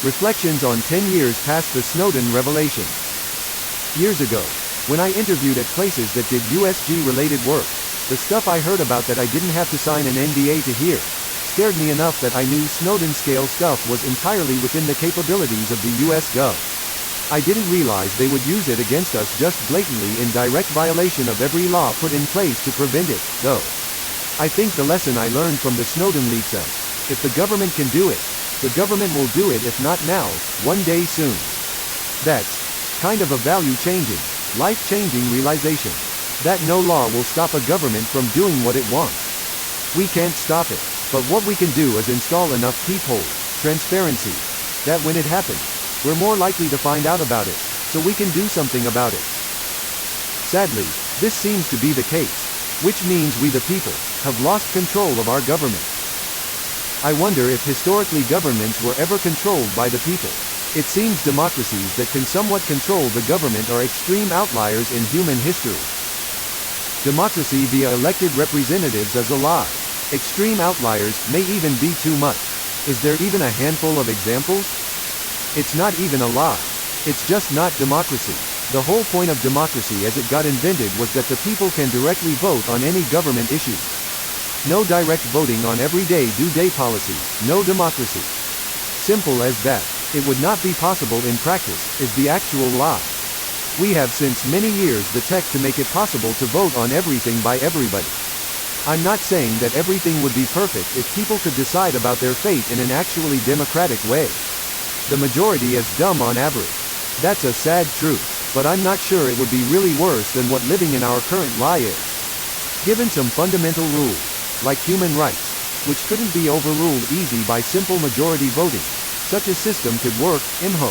Reflections on 10 years past the Snowden revelation. Years ago, when I interviewed at places that did USG-related work, the stuff I heard about that I didn't have to sign an NDA to hear scared me enough that I knew Snowden-scale stuff was entirely within the capabilities of the US Gov. I didn't realize they would use it against us just blatantly in direct violation of every law put in place to prevent it, though. I think the lesson I learned from the Snowden leaks is, if the government can do it, the government will do it, if not now, one day soon. That's kind of a value-changing, life-changing realization. That no law will stop a government from doing what it wants. We can't stop it. But what we can do is install enough peepholes, transparency, that when it happens, we're more likely to find out about it, so we can do something about it. Sadly, this seems to be the case, which means we the people have lost control of our government. I wonder if historically governments were ever controlled by the people. It seems democracies that can somewhat control the government are extreme outliers in human history. Democracy via elected representatives is a lie. Extreme outliers may even be too much. Is there even a handful of examples? It's not even a lie. It's just not democracy. The whole point of democracy as it got invented was that the people can directly vote on any government issue. No direct voting on everyday do-day policies, no democracy. Simple as that. It would not be possible in practice, is the actual lie. We have since many years the tech to make it possible to vote on everything by everybody. I'm not saying that everything would be perfect if people could decide about their fate in an actually democratic way. The majority is dumb on average. That's a sad truth, but I'm not sure it would be really worse than what living in our current lie is. Given some fundamental rules, like human rights, which couldn't be overruled easy by simple majority voting, such a system could work, imho.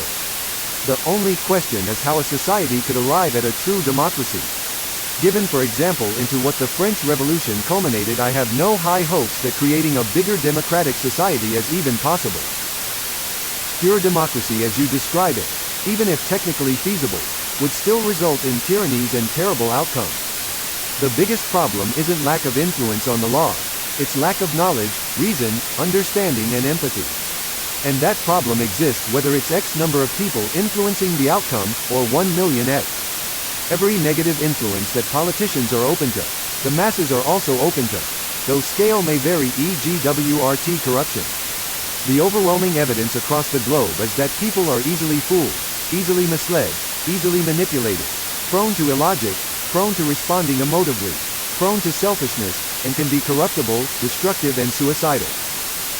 The only question is how a society could arrive at a true democracy. Given for example into what the French Revolution culminated, I have no high hopes that creating a bigger democratic society is even possible. Pure democracy as you describe it, even if technically feasible, would still result in tyrannies and terrible outcomes. The biggest problem isn't lack of influence on the laws, it's lack of knowledge, reason, understanding and empathy. And that problem exists whether it's X number of people influencing the outcome, or 1 million X. Every negative influence that politicians are open to, the masses are also open to, though scale may vary, e.g. WRT corruption. The overwhelming evidence across the globe is that people are easily fooled, easily misled, easily manipulated, prone to illogic, prone to responding emotively, prone to selfishness, and can be corruptible, destructive and suicidal.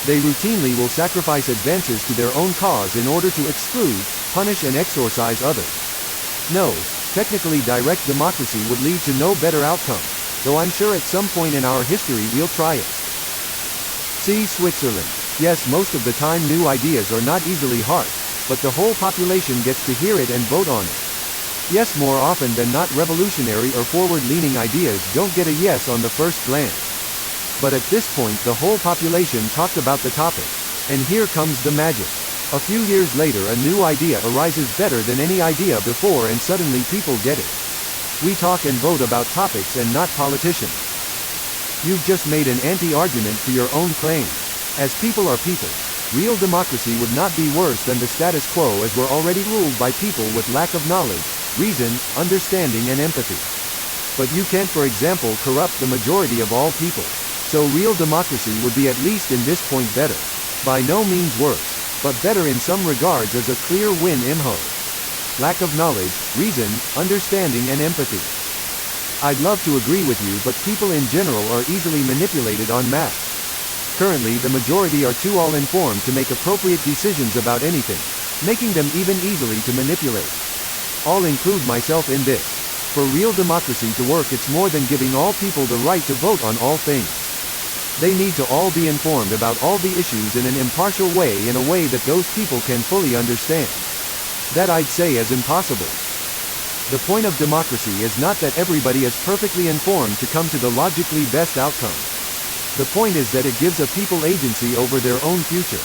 They routinely will sacrifice advances to their own cause in order to exclude, punish and exorcise others. No, technically direct democracy would lead to no better outcome, though I'm sure at some point in our history we'll try it. See Switzerland. Yes, most of the time new ideas are not easily hard, but the whole population gets to hear it and vote on it. Yes, more often than not revolutionary or forward-leaning ideas don't get a yes on the first glance. But at this point the whole population talked about the topic. And here comes the magic. A few years later a new idea arises better than any idea before and suddenly people get it. We talk and vote about topics and not politicians. You've just made an anti-argument for your own claim. As people are people, real democracy would not be worse than the status quo as we're already ruled by people with lack of knowledge, reason, understanding and empathy. But you can't for example corrupt the majority of all people. So real democracy would be at least in this point better. By no means worse, but better in some regards as a clear win imho. Lack of knowledge, reason, understanding and empathy. I'd love to agree with you, but people in general are easily manipulated en masse. Currently the majority are too all-informed to make appropriate decisions about anything, making them even easily to manipulate. I'll include myself in this. For real democracy to work it's more than giving all people the right to vote on all things. They need to all be informed about all the issues in an impartial way, in a way that those people can fully understand. That I'd say is impossible. The point of democracy is not that everybody is perfectly informed to come to the logically best outcome. The point is that it gives a people agency over their own future.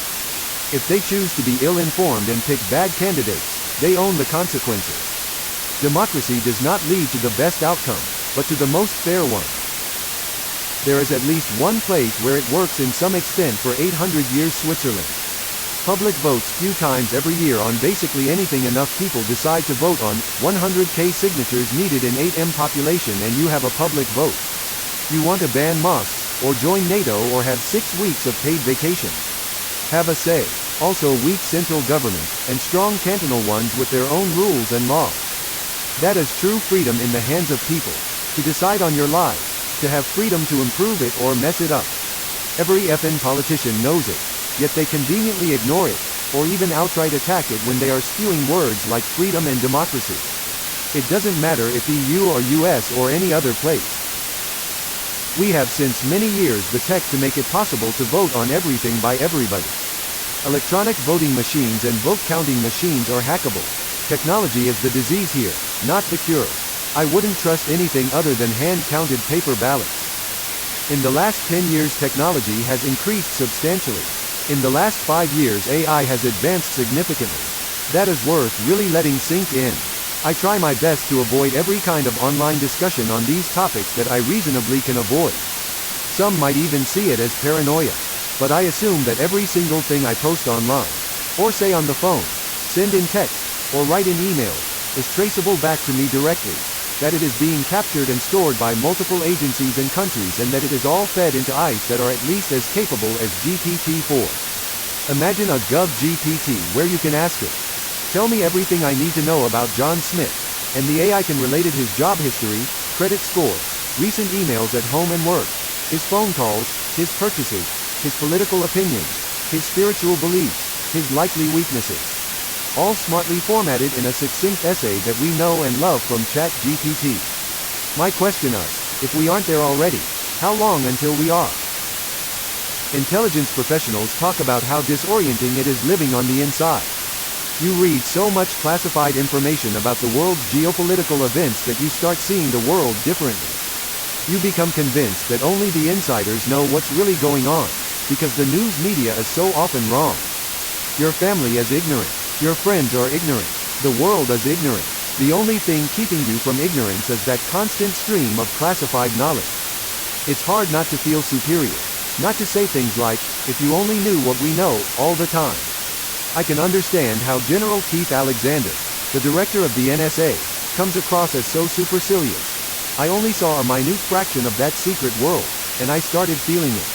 If they choose to be ill-informed and pick bad candidates, they own the consequences. Democracy does not lead to the best outcome, but to the most fair one. There is at least one place where it works in some extent for 800 years: Switzerland. Public votes few times every year on basically anything enough people decide to vote on, 100k signatures needed in 8M population and you have a public vote. You want to ban mosques, or join NATO or have 6 weeks of paid vacations. Have a say. Also weak central government, and strong cantonal ones with their own rules and laws. That is true freedom in the hands of people. To decide on your lives. To have freedom to improve it or mess it up. Every effing politician knows it. Yet they conveniently ignore it, or even outright attack it when they are spewing words like freedom and democracy. It doesn't matter if EU or US or any other place. We have since many years the tech to make it possible to vote on everything by everybody. Electronic voting machines and vote counting machines are hackable. Technology is the disease here, not the cure. I wouldn't trust anything other than hand-counted paper ballots. In the last 10 years technology has increased substantially. In the last 5 years AI has advanced significantly. That is worth really letting sink in. I try my best to avoid every kind of online discussion on these topics that I reasonably can avoid. Some might even see it as paranoia. But I assume that every single thing I post online, or say on the phone, send in text, or write in emails, is traceable back to me directly. That it is being captured and stored by multiple agencies and countries and that it is all fed into ICE that are at least as capable as GPT-4. Imagine a Gov-GPT where you can ask it, tell me everything I need to know about John Smith, and the AI can relate it his job history, credit score, recent emails at home and work, his phone calls, his purchases, his political opinions, his spiritual beliefs, his likely weaknesses. All smartly formatted in a succinct essay that we know and love from ChatGPT. My question is, if we aren't there already, how long until we are? Intelligence professionals talk about how disorienting it is living on the inside. You read so much classified information about the world's geopolitical events that you start seeing the world differently. You become convinced that only the insiders know what's really going on, because the news media is so often wrong. Your family is ignorant. Your friends are ignorant. The world is ignorant. The only thing keeping you from ignorance is that constant stream of classified knowledge. It's hard not to feel superior. Not to say things like, if you only knew what we know, all the time. I can understand how General Keith Alexander, the director of the NSA, comes across as so supercilious. I only saw a minute fraction of that secret world, and I started feeling it.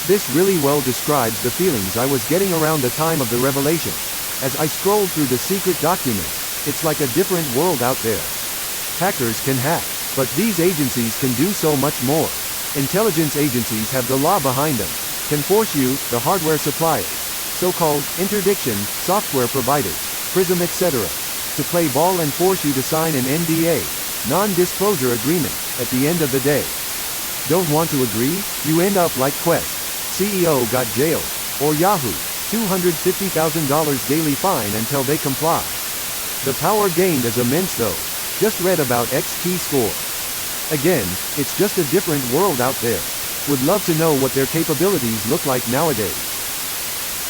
This really well describes the feelings I was getting around the time of the revelation. As I scrolled through the secret documents, it's like a different world out there. Hackers can hack, but these agencies can do so much more. Intelligence agencies have the law behind them, can force you, the hardware suppliers, so-called interdiction, software providers, PRISM etc., to play ball and force you to sign an NDA, non-disclosure agreement, at the end of the day. Don't want to agree? You end up like Quest. CEO got jailed. Or Yahoo. $250,000 daily fine until they comply. The power gained is immense though. Just read about X-Key score. Again, it's just a different world out there. Would love to know what their capabilities look like nowadays.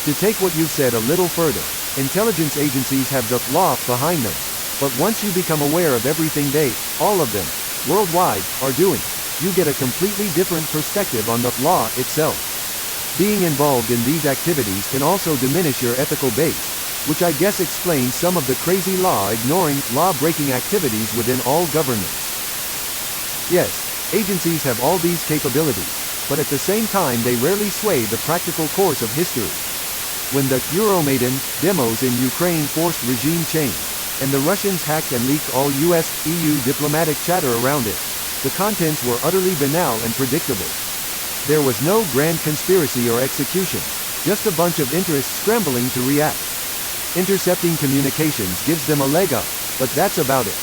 To take what you've said a little further, intelligence agencies have the law behind them. But once you become aware of everything they, all of them, worldwide, are doing, you get a completely different perspective on the law itself. Being involved in these activities can also diminish your ethical base, which I guess explains some of the crazy law-ignoring, law-breaking activities within all governments. Yes, agencies have all these capabilities, but at the same time they rarely sway the practical course of history. When the Euromaidan demos in Ukraine forced regime change, and the Russians hacked and leaked all US, EU diplomatic chatter around it, the contents were utterly banal and predictable. There was no grand conspiracy or execution, just a bunch of interests scrambling to react. Intercepting communications gives them a leg up, but that's about it.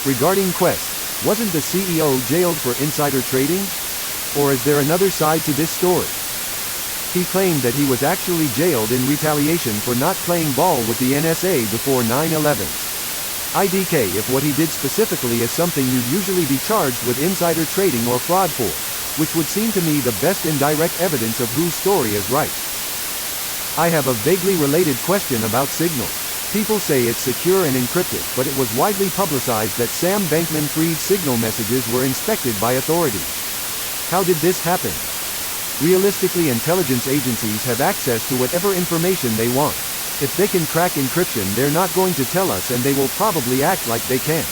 Regarding Quest, wasn't the CEO jailed for insider trading? Or is there another side to this story? He claimed that he was actually jailed in retaliation for not playing ball with the NSA before 9/11. IDK if what he did specifically is something you'd usually be charged with insider trading or fraud for, which would seem to me the best indirect evidence of whose story is right. I have a vaguely related question about Signal. People say it's secure and encrypted, but it was widely publicized that Sam Bankman-Fried's Signal messages were inspected by authorities. How did this happen? Realistically, intelligence agencies have access to whatever information they want. If they can crack encryption, they're not going to tell us, and they will probably act like they can't.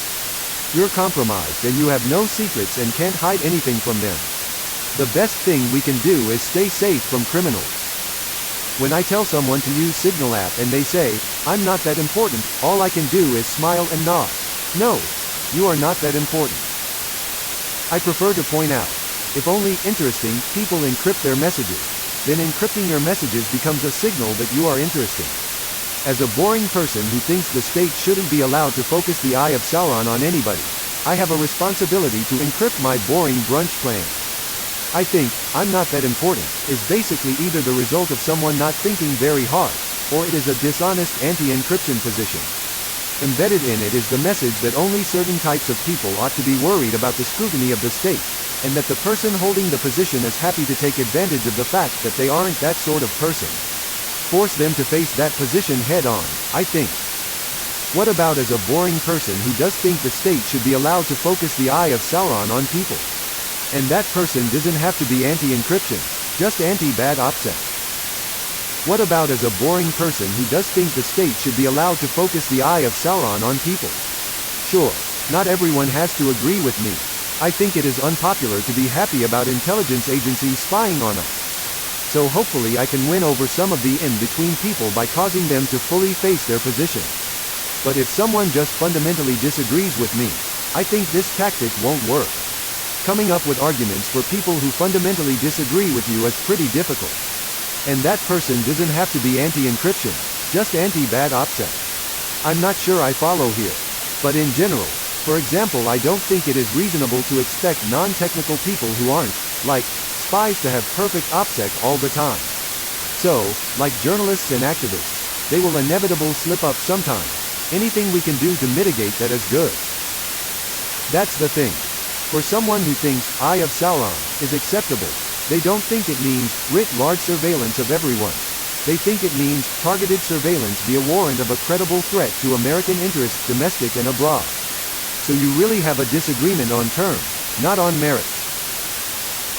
You're compromised and you have no secrets and can't hide anything from them. The best thing we can do is stay safe from criminals. When I tell someone to use Signal app and they say, "I'm not that important," all I can do is smile and nod. No, you are not that important. I prefer to point out, if only interesting people encrypt their messages, then encrypting your messages becomes a signal that you are interesting. As a boring person who thinks the state shouldn't be allowed to focus the eye of Sauron on anybody, I have a responsibility to encrypt my boring brunch plan. I think, "I'm not that important," is basically either the result of someone not thinking very hard, or it is a dishonest anti-encryption position. Embedded in it is the message that only certain types of people ought to be worried about the scrutiny of the state, and that the person holding the position is happy to take advantage of the fact that they aren't that sort of person. Force them to face that position head-on, I think. What about as a boring person who does think the state should be allowed to focus the eye of Sauron on people? And that person doesn't have to be anti-encryption, just anti-bad OPSEC. What about as a boring person who does think the state should be allowed to focus the eye of Sauron on people? Sure, not everyone has to agree with me. I think it is unpopular to be happy about intelligence agencies spying on us. So hopefully I can win over some of the in-between people by causing them to fully face their position. But if someone just fundamentally disagrees with me, I think this tactic won't work. Coming up with arguments for people who fundamentally disagree with you is pretty difficult. And that person doesn't have to be anti-encryption, just anti-bad OPSEC. I'm not sure I follow here. But in general, for example, I don't think it is reasonable to expect non-technical people who aren't, like, spies to have perfect OPSEC all the time. So, like journalists and activists, they will inevitably slip up sometimes. Anything we can do to mitigate that is good. That's the thing. For someone who thinks Eye of Sauron is acceptable, they don't think it means writ large surveillance of everyone. They think it means targeted surveillance via warrant of a credible threat to American interests domestic and abroad. So you really have a disagreement on terms, not on merit.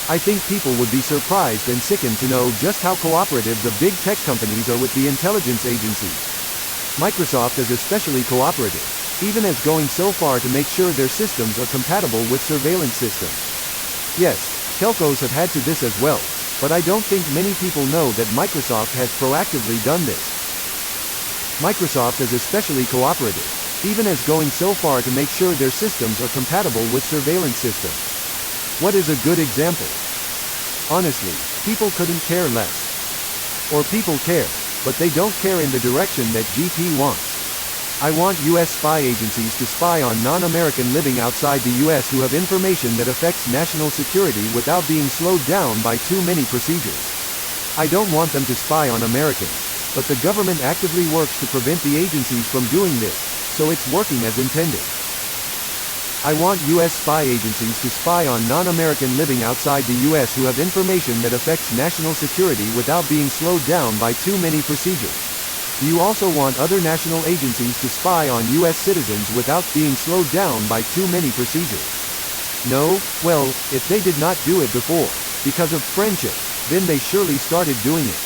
I think people would be surprised and sickened to know just how cooperative the big tech companies are with the intelligence agencies. Microsoft is especially cooperative, even as going so far to make sure their systems are compatible with surveillance systems. Yes, telcos have had to this as well, but I don't think many people know that Microsoft has proactively done this. Microsoft is especially cooperative, even as going so far to make sure their systems are compatible with surveillance systems. What is a good example? Honestly, people couldn't care less. Or people care, but they don't care in the direction that GP wants. I want US spy agencies to spy on non-American living outside the US who have information that affects national security without being slowed down by too many procedures. I don't want them to spy on Americans, but the government actively works to prevent the agencies from doing this, so it's working as intended. I want US spy agencies to spy on non-American living outside the US who have information that affects national security without being slowed down by too many procedures. Do you also want other national agencies to spy on US citizens without being slowed down by too many procedures? No? Well, if they did not do it before, because of friendship, then they surely started doing it.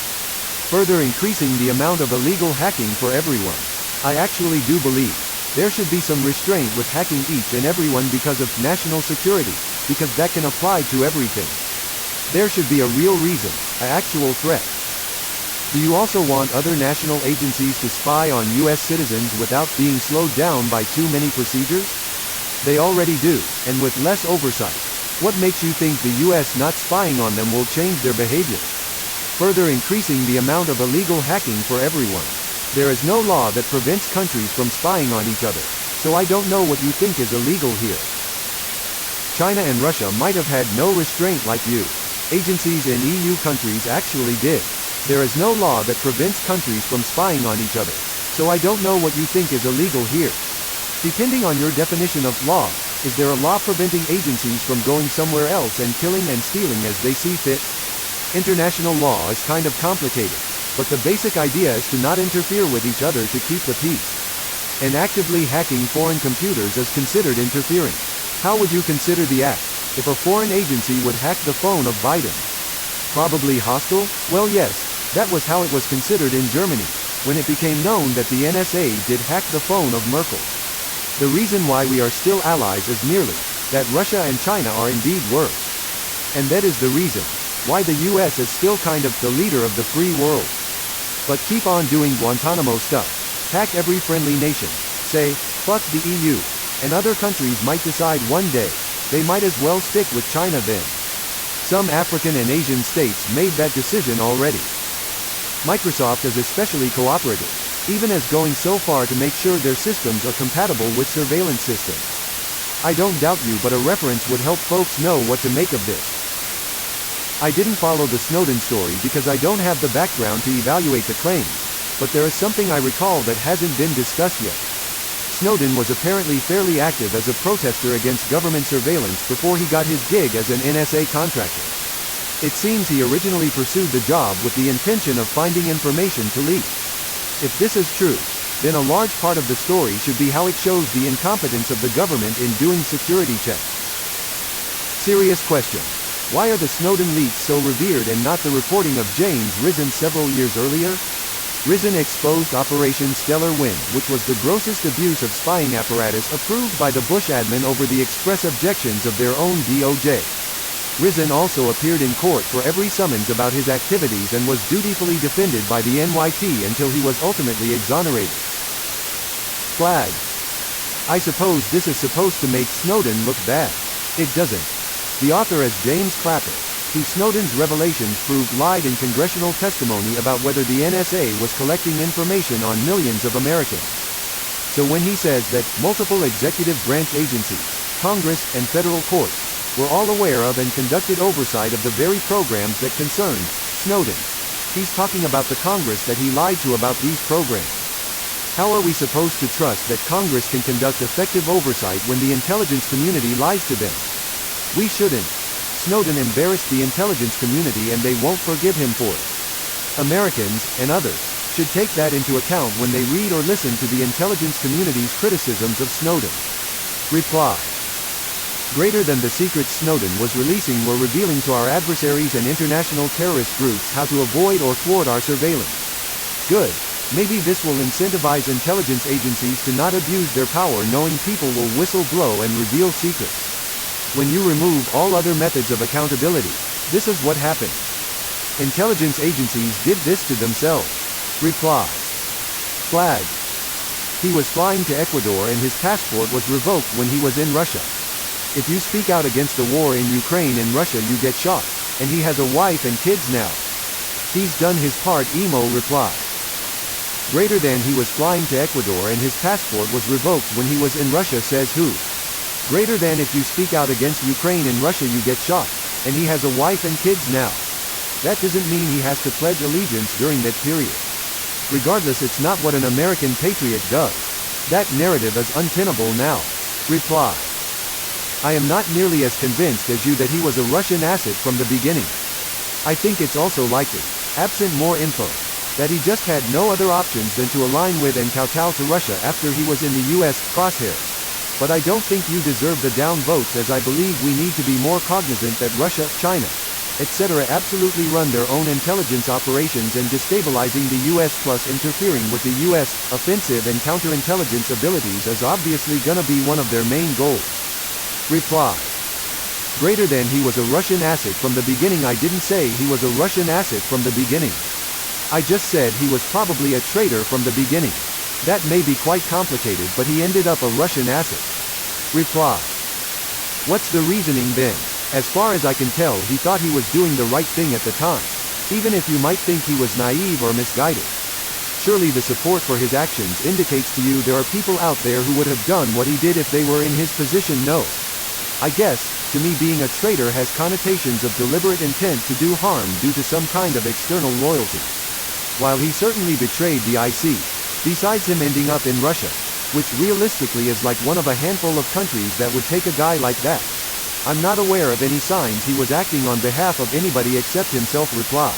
Further increasing the amount of illegal hacking for everyone. I actually do believe there should be some restraint with hacking each and everyone because of national security, because that can apply to everything. There should be a real reason, an actual threat. Do you also want other national agencies to spy on US citizens without being slowed down by too many procedures? They already do, and with less oversight. What makes you think the US not spying on them will change their behavior? Further increasing the amount of illegal hacking for everyone. There is no law that prevents countries from spying on each other, so I don't know what you think is illegal here. China and Russia might have had no restraint like you. Agencies in EU countries actually did. There is no law that prevents countries from spying on each other, so I don't know what you think is illegal here. Depending on your definition of law, is there a law preventing agencies from going somewhere else and killing and stealing as they see fit? International law is kind of complicated, but the basic idea is to not interfere with each other to keep the peace. And actively hacking foreign computers is considered interfering. How would you consider the act, if a foreign agency would hack the phone of Biden? Probably hostile? Well, yes, that was how it was considered in Germany, when it became known that the NSA did hack the phone of Merkel. The reason why we are still allies is merely that Russia and China are indeed worse. And that is the reason why the US is still kind of the leader of the free world. But keep on doing Guantanamo stuff. Hack every friendly nation. Say, fuck the EU. And other countries might decide one day, they might as well stick with China then. Some African and Asian states made that decision already. Microsoft is especially cooperative, even as going so far to make sure their systems are compatible with surveillance systems. I don't doubt you, but a reference would help folks know what to make of this. I didn't follow the Snowden story because I don't have the background to evaluate the claims, but there is something I recall that hasn't been discussed yet. Snowden was apparently fairly active as a protester against government surveillance before he got his gig as an NSA contractor. It seems he originally pursued the job with the intention of finding information to leak. If this is true, then a large part of the story should be how it shows the incompetence of the government in doing security checks. Serious question. Why are the Snowden leaks so revered and not the reporting of James Risen several years earlier? Risen exposed Operation Stellar Wind, which was the grossest abuse of spying apparatus approved by the Bush admin over the express objections of their own DOJ. Risen also appeared in court for every summons about his activities and was dutifully defended by the NYT until he was ultimately exonerated. Flag. I suppose this is supposed to make Snowden look bad. It doesn't. The author is James Clapper, who Snowden's revelations proved lied in congressional testimony about whether the NSA was collecting information on millions of Americans. So when he says that multiple executive branch agencies, Congress, and federal courts were all aware of and conducted oversight of the very programs that concerned Snowden, he's talking about the Congress that he lied to about these programs. How are we supposed to trust that Congress can conduct effective oversight when the intelligence community lies to them? We shouldn't. Snowden embarrassed the intelligence community and they won't forgive him for it. Americans, and others, should take that into account when they read or listen to the intelligence community's criticisms of Snowden. Reply. Greater than the secrets Snowden was releasing were revealing to our adversaries and international terrorist groups how to avoid or thwart our surveillance. Good. Maybe this will incentivize intelligence agencies to not abuse their power knowing people will whistle blow and reveal secrets. When you remove all other methods of accountability, this is what happens. Intelligence agencies did this to themselves. Reply. Flag. He was flying to Ecuador and his passport was revoked when he was in Russia. If you speak out against the war in Ukraine and Russia you get shot, and he has a wife and kids now. He's done his part. Emo replied. Greater than he was flying to Ecuador and his passport was revoked when he was in Russia says who? Greater than if you speak out against Ukraine and Russia you get shot, and he has a wife and kids now. That doesn't mean he has to pledge allegiance during that period. Regardless, it's not what an American patriot does. That narrative is untenable now. Reply. I am not nearly as convinced as you that he was a Russian asset from the beginning. I think it's also likely, absent more info, that he just had no other options than to align with and kowtow to Russia after he was in the US crosshairs. But I don't think you deserve the down votes, as I believe we need to be more cognizant that Russia, China, etc. absolutely run their own intelligence operations and destabilizing the US plus interfering with the US offensive and counterintelligence abilities is obviously gonna be one of their main goals. Reply. Greater than he was a Russian asset from the beginning. I didn't say he was a Russian asset from the beginning. I just said he was probably a traitor from the beginning. That may be quite complicated, but he ended up a Russian asset. Reply. What's the reasoning then? As far as I can tell, he thought he was doing the right thing at the time, even if you might think he was naive or misguided. Surely the support for his actions indicates to you there are people out there who would have done what he did if they were in his position. No. I guess, to me, being a traitor has connotations of deliberate intent to do harm due to some kind of external loyalty. While he certainly betrayed the IC, besides him ending up in Russia, which realistically is like one of a handful of countries that would take a guy like that, I'm not aware of any signs he was acting on behalf of anybody except himself. Reply.